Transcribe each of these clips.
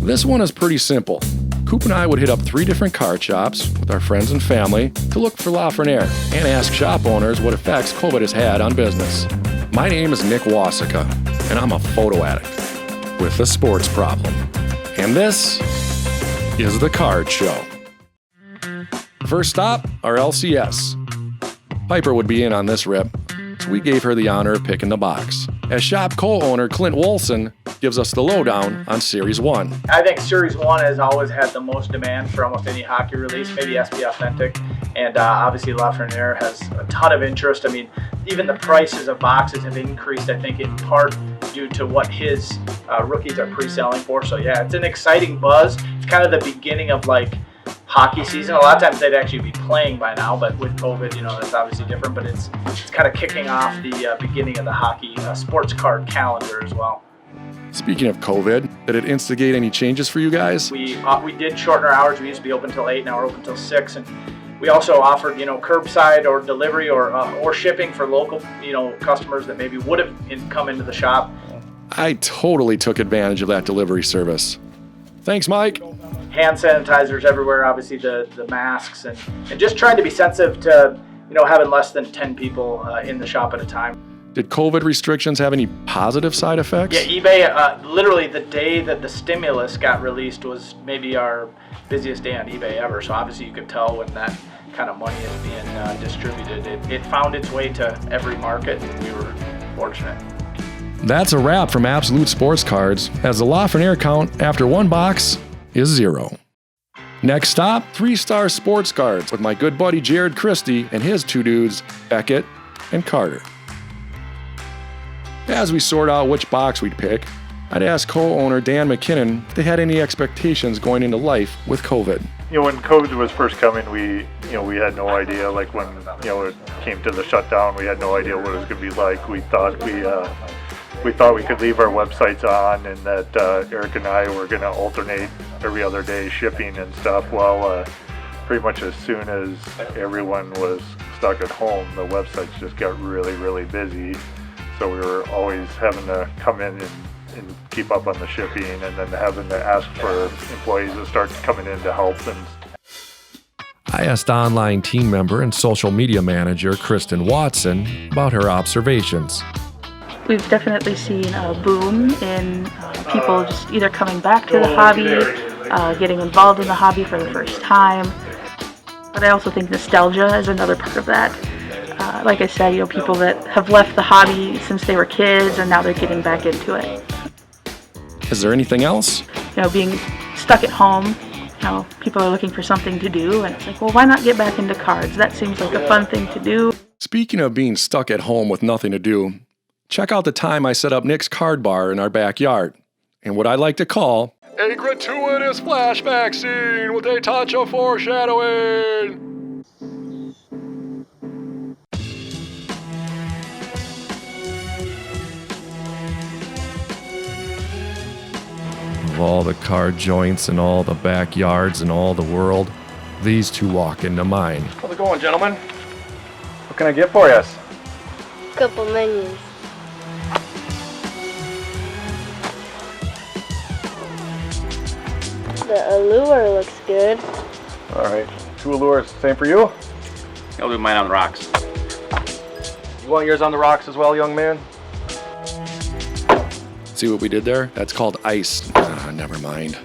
This one is pretty simple. Coop and I would hit up 3 different card shops with our friends and family to look for Lafreniere and ask shop owners what effects COVID has had on business. My name is Nick Wosika, and I'm a photo addict with a sports problem. And this is the Card Show. First stop, our LCS. Piper would be in on this rip, so we gave her the honor of picking the box, as shop co-owner Clint Wolson gives us the lowdown on Series 1. I think Series 1 has always had the most demand for almost any hockey release, maybe SB Authentic, and obviously Lafreniere has a ton of interest. I mean, even the prices of boxes have increased, I think, in part due to what his rookies are pre-selling for. So yeah, it's an exciting buzz. It's kind of the beginning of hockey season. A lot of times they'd actually be playing by now, but with COVID, that's obviously different. But it's kind of kicking off the beginning of the hockey sports card calendar as well. Speaking of COVID, did it instigate any changes for you guys? We did shorten our hours. We used to be open till 8, now we're open till 6, and we also offered curbside or delivery or shipping for local customers that maybe would have come into the shop. I totally took advantage of that delivery service. Thanks, Mike. Hand sanitizers everywhere, obviously the masks, and just trying to be sensitive to having less than 10 people in the shop at a time. Did COVID restrictions have any positive side effects? Yeah, eBay, literally the day that the stimulus got released was maybe our busiest day on eBay ever. So obviously you could tell when that kind of money is being distributed. It found its way to every market, and we were fortunate. That's a wrap from Absolute Sports Cards, as the Lafreniere count after one box is 0. Next stop, 3-Star Sports Cards with my good buddy Jared Christie and his 2 dudes, Beckett and Carter. As we sort out which box we'd pick, I'd ask co-owner Dan McKinnon if they had any expectations going into life with COVID. When COVID was first coming, we had no idea. Like when it came to the shutdown, we had no idea what it was going to be like. We thought we could leave our websites on, and that Eric and I were going to alternate every other day shipping and stuff. Well, pretty much as soon as everyone was stuck at home, the websites just got really, really busy. So we were always having to come in and keep up on the shipping, and then having to ask for employees to start coming in to help. And I asked online team member and social media manager Kristen Watson about her observations. We've definitely seen a boom in people just either coming back to the hobby, getting involved in the hobby for the first time. But I also think nostalgia is another part of that. Like I said, people that have left the hobby since they were kids and now they're getting back into it. Is there anything else? Being stuck at home, people are looking for something to do, and it's like, well, why not get back into cards? That seems like a fun thing to do. Speaking of being stuck at home with nothing to do, check out the time I set up Nick's Card Bar in our backyard, and what I like to call a gratuitous flashback scene with a touch of foreshadowing. Of all the card joints and all the backyards and all the world, these 2 walk into mine. How's it going, gentlemen? What can I get for you? Couple menus. The allure looks good. All right, 2 allures. Same for you? I'll do mine on the rocks. You want yours on the rocks as well, young man? See what we did there? That's called ice. Never mind.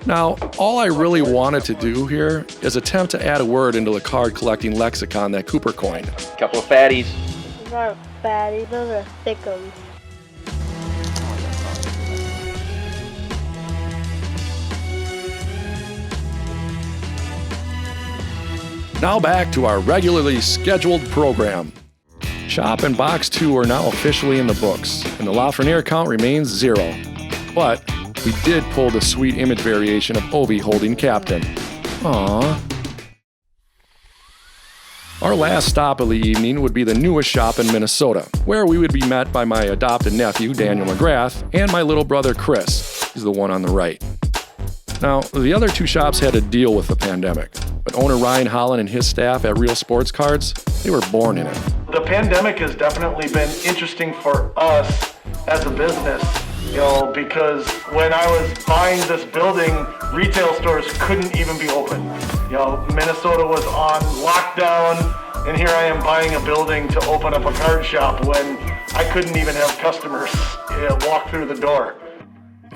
Now, all I really wanted to do here is attempt to add a word into the card collecting lexicon that Cooper coined. Couple of fatties. Those aren't fatties, those are thickums. Now back to our regularly scheduled program. Shop and Box 2 are now officially in the books, and the Lafreniere count remains 0. But we did pull the sweet image variation of Ovi holding captain. Aww. Our last stop of the evening would be the newest shop in Minnesota, where we would be met by my adopted nephew, Daniel McGrath, and my little brother, Chris. He's the one on the right. Now, the other 2 shops had to deal with the pandemic, but owner Ryan Holland and his staff at Real Sports Cards, they were born in it. The pandemic has definitely been interesting for us as a business. You know, because when I was buying this building, retail stores couldn't even be open. You know, Minnesota was on lockdown, and here I am buying a building to open up a card shop when I couldn't even have customers walk through the door.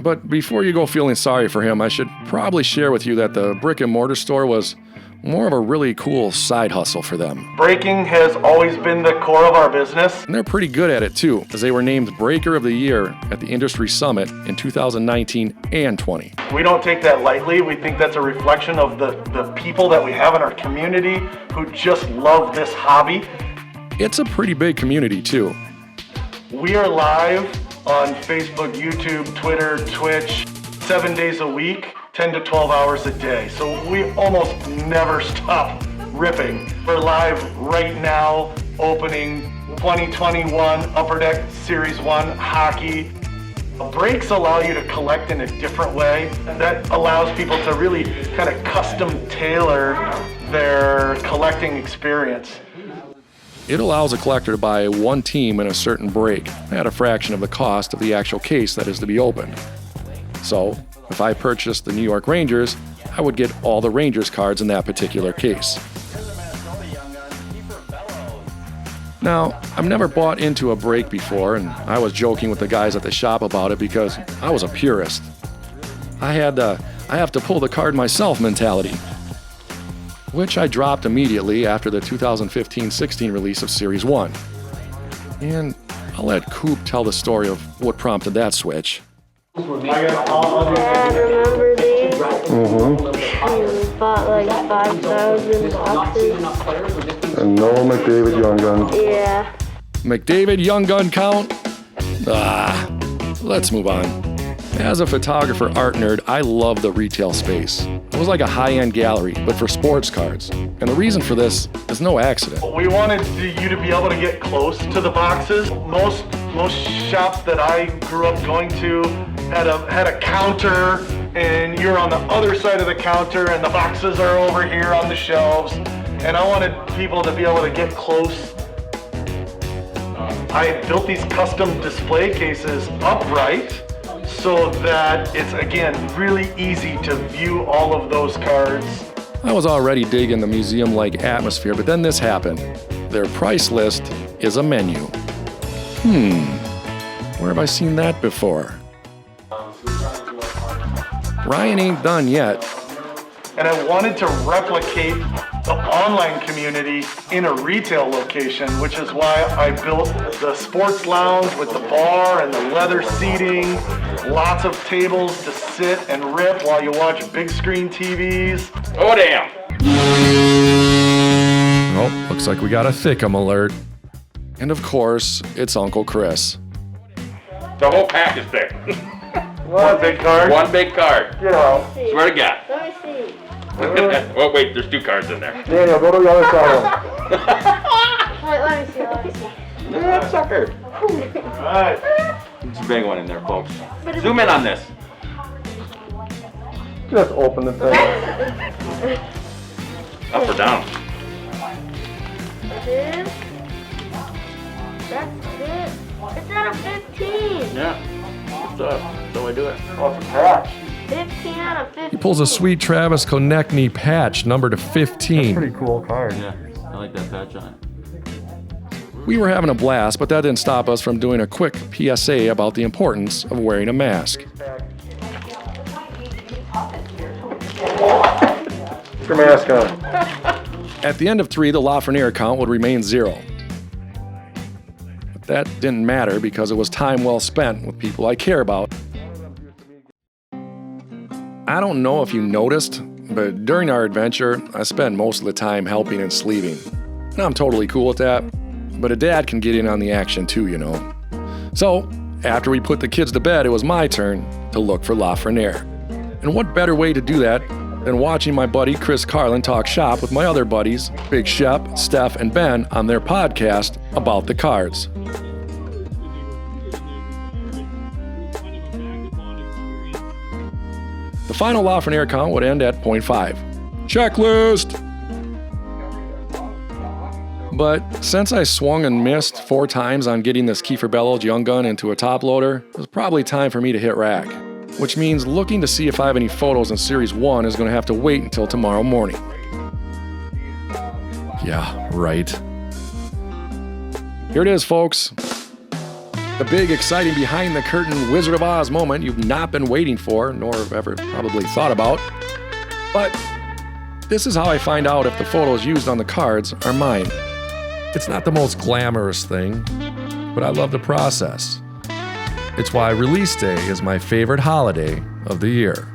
But before you go feeling sorry for him, I should probably share with you that the brick and mortar store was more of a really cool side hustle for them. Breaking has always been the core of our business. And they're pretty good at it too, as they were named Breaker of the Year at the Industry Summit in 2019 and 20. We don't take that lightly. We think that's a reflection of the people that we have in our community who just love this hobby. It's a pretty big community too. We are live on Facebook, YouTube, Twitter, Twitch, 7 days a week, 10 to 12 hours a day. So we almost never stop ripping. We're live right now, opening 2021 Upper Deck Series 1 hockey. Breaks allow you to collect in a different way. That allows people to really kind of custom tailor their collecting experience. It allows a collector to buy one team in a certain break at a fraction of the cost of the actual case that is to be opened. So, if I purchased the New York Rangers, I would get all the Rangers cards in that particular case. Now, I've never bought into a break before, and I was joking with the guys at the shop about it because I was a purist. I have to pull the card myself mentality, which I dropped immediately after the 2015-16 release of Series 1. And I'll let Coop tell the story of what prompted that switch. Dad, remember these? We bought like 5,000 boxes. And no McDavid Young Gun. Yeah. McDavid Young Gun count? Let's move on. As a photographer art nerd, I love the retail space. It was like a high-end gallery, but for sports cards. And the reason for this is no accident. We wanted you to be able to get close to the boxes. Most shops that I grew up going to had a counter, and you're on the other side of the counter, and the boxes are over here on the shelves. And I wanted people to be able to get close. I built these custom display cases upright, so that it's, again, really easy to view all of those cards. I was already digging the museum-like atmosphere, but then this happened. Their price list is a menu. Where have I seen that before? Ryan ain't done yet. And I wanted to replicate the online community in a retail location, which is why I built the sports lounge with the bar and the leather seating, lots of tables to sit and rip while you watch big screen TVs. Oh, damn. Oh, looks like we got a Thickum alert. And of course, it's Uncle Chris. The whole pack is thick. One big card. One big card. You know. Swear to God. Let me see. Oh, wait, there's two cards in there. Daniel, go to the other side. Wait, let me see. Look at that sucker. All right. There's a big one in there, folks. Zoom in on this. Just open the thing. Up or down? This. That's it. It's out of 15. Yeah. What's up? So I do it. Oh, it's a patch. 15 out of 15. He pulls a sweet Travis Konechny patch, numbered to 15. Pretty cool card. Yeah, I like that patch on it. We were having a blast, but that didn't stop us from doing a quick PSA about the importance of wearing a mask. Put your mask on. At the end of 3, the Lafreniere count would remain 0. But that didn't matter because it was time well spent with people I care about. I don't know if you noticed, but during our adventure, I spent most of the time helping and sleeving. And I'm totally cool with that, but a dad can get in on the action too, you know. So, after we put the kids to bed, it was my turn to look for Lafreniere. And what better way to do that than watching my buddy Chris Carlin talk shop with my other buddies, Big Shep, Steph, and Ben, on their podcast about the cards. The final Lafreniere count would end at 0.5. Checklist! But since I swung and missed 4 times on getting this Kiefer Bellows Young Gun into a top loader, it was probably time for me to hit rack. Which means looking to see if I have any photos in Series 1 is going to have to wait until tomorrow morning. Yeah, right. Here it is, folks. The big, exciting, behind-the-curtain Wizard of Oz moment you've not been waiting for, nor have ever probably thought about. But this is how I find out if the photos used on the cards are mine. It's not the most glamorous thing, but I love the process. It's why release day is my favorite holiday of the year.